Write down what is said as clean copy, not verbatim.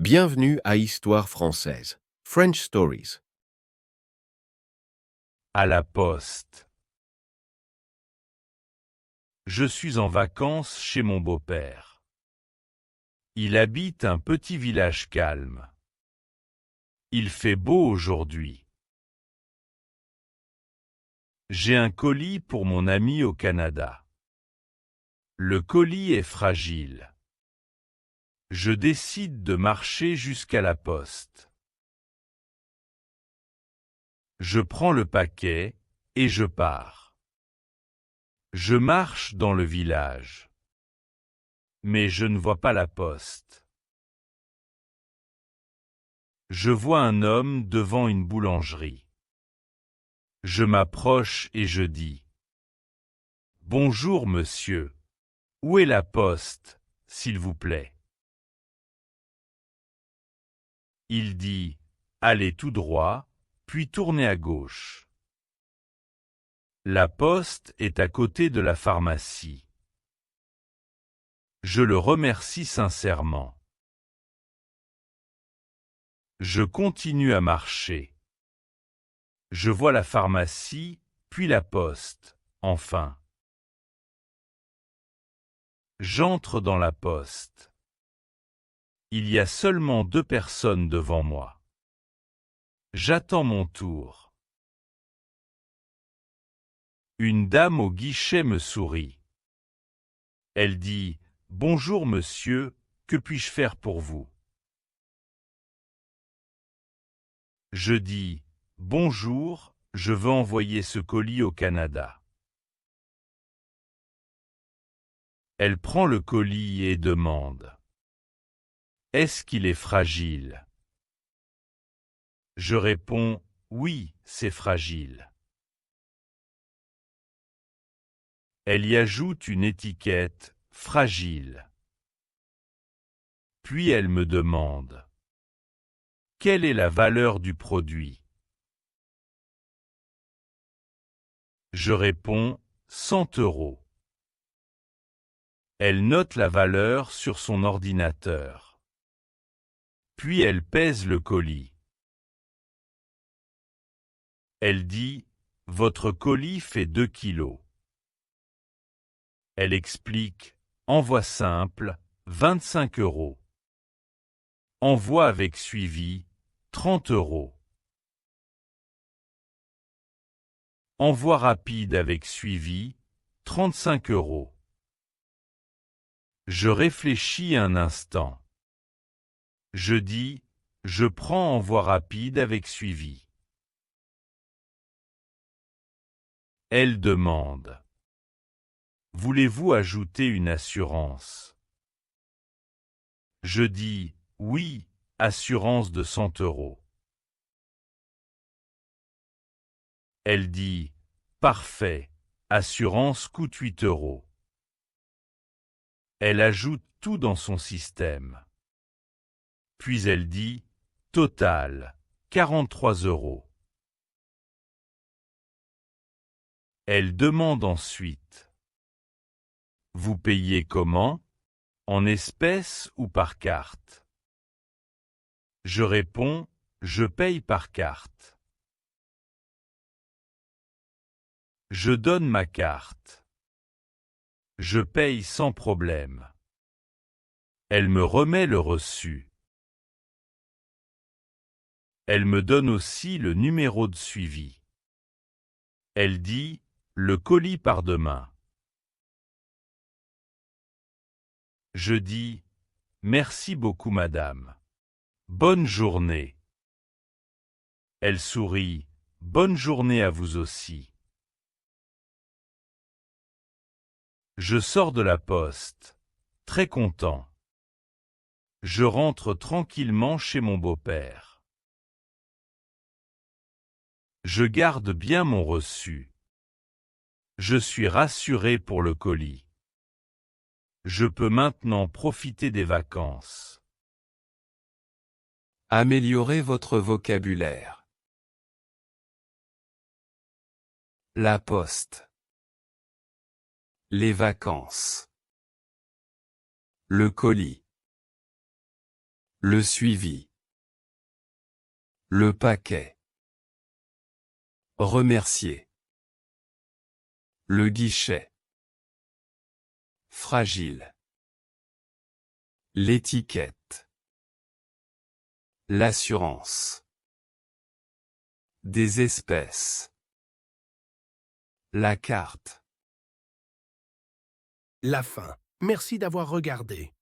Bienvenue à Histoire française. French Stories. À la poste. Je suis en vacances chez mon beau-père. Il habite un petit village calme. Il fait beau aujourd'hui. J'ai un colis pour mon ami au Canada. Le colis est fragile. Je décide de marcher jusqu'à la poste. Je prends le paquet et je pars. Je marche dans le village. Mais je ne vois pas la poste. Je vois un homme devant une boulangerie. Je m'approche et je dis « Bonjour monsieur, où est la poste, s'il vous plaît ?» Il dit « Allez tout droit, puis tournez à gauche. » La poste est à côté de la pharmacie. Je le remercie sincèrement. Je continue à marcher. Je vois la pharmacie, puis la poste, enfin. J'entre dans la poste. Il y a seulement 2 personnes devant moi. J'attends mon tour. Une dame au guichet me sourit. Elle dit « Bonjour monsieur, que puis-je faire pour vous ?» Je dis « Bonjour, je veux envoyer ce colis au Canada. » Elle prend le colis et demande « Est-ce qu'il est fragile ?» Je réponds « Oui, c'est fragile. » Elle y ajoute une étiquette « Fragile ». Puis elle me demande « Quelle est la valeur du produit ?» Je réponds « 100 €. Elle note la valeur sur son ordinateur. Puis elle pèse le colis. Elle dit « Votre colis fait 2 kilos. » Elle explique « Envoi simple, 25 €. Envoi avec suivi, 30 €. Envoi rapide avec suivi, 35 €. Je réfléchis un instant. Je dis « Je prends envoi rapide avec suivi. » Elle demande « Voulez-vous ajouter une assurance ?» Je dis « Oui, assurance de 100 €. » Elle dit « Parfait, assurance coûte 8 €. » Elle ajoute tout dans son système. Puis elle dit « Total, 43 €. » Elle demande ensuite « Vous payez comment? En espèces ou par carte ?» Je réponds « Je paye par carte. » Je donne ma carte. Je paye sans problème. Elle me remet le reçu. Elle me donne aussi le numéro de suivi. Elle dit « Le colis part demain. » Je dis « Merci beaucoup madame. Bonne journée. » Elle sourit « Bonne journée à vous aussi. » Je sors de la poste, très content. Je rentre tranquillement chez mon beau-père. Je garde bien mon reçu. Je suis rassuré pour le colis. Je peux maintenant profiter des vacances. Améliorez votre vocabulaire. La poste. Les vacances. Le colis. Le suivi. Le paquet. Remercier. Le guichet. Fragile. L'étiquette. L'assurance. Des espèces. La carte. La fin. Merci d'avoir regardé.